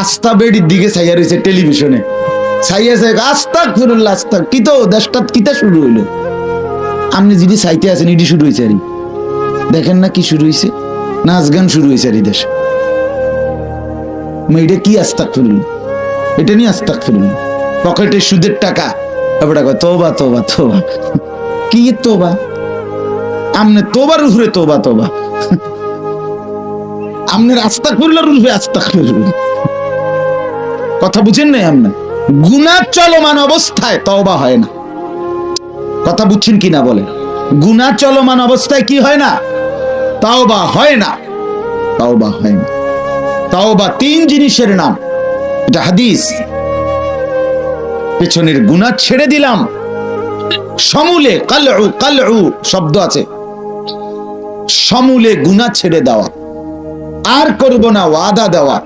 আস্থা বেড়ির দিকে ছাইয়া রয়েছে টেলিভিশনে, ছাইয়া ছাই আস্তাগফিরুল্লাহ আস্তাগ কি তো দেশটা কিতা শুরু হইলো। আপনি যদি চাইতে আছেন ইডি শুরু হয়েছে, আর দেখেন না কি শুরু হয়েছে, নাচ গান শুরু হয়েছে আর দেশে। এটা কি আস্তাগফিরুল্লাহ, এটা নিয়ে আস্তাগফিরুল্লাহ। পকেটে সুদের টাকা, এবার তোবা তোবা তোবা, কি তোবা? আমনে তোবার উপরে তোবা তোবা, আমনের আস্তাগফিরুল্লাহর উপরে আস্তাগফিরুল্লাহ। কথা বুঝেন নাই আপনি? গুনাহ চলমান অবস্থায় তওবা হয় না। কথা বুঝছেন কিনা বলে? গুনাহ চলমান অবস্থায় কি হয় না? তওবা হয় না, তওবা হয় না। তওবা তিন জিনিসের নাম, এটা হাদিস। পেছনের গুনাহ ছেড়ে দিলাম, সমূলে কালউ কালউ শব্দ আছে, সমূলে গুনাহ ছেড়ে দেওয়া, আর করব না ওয়াদা দেওয়া,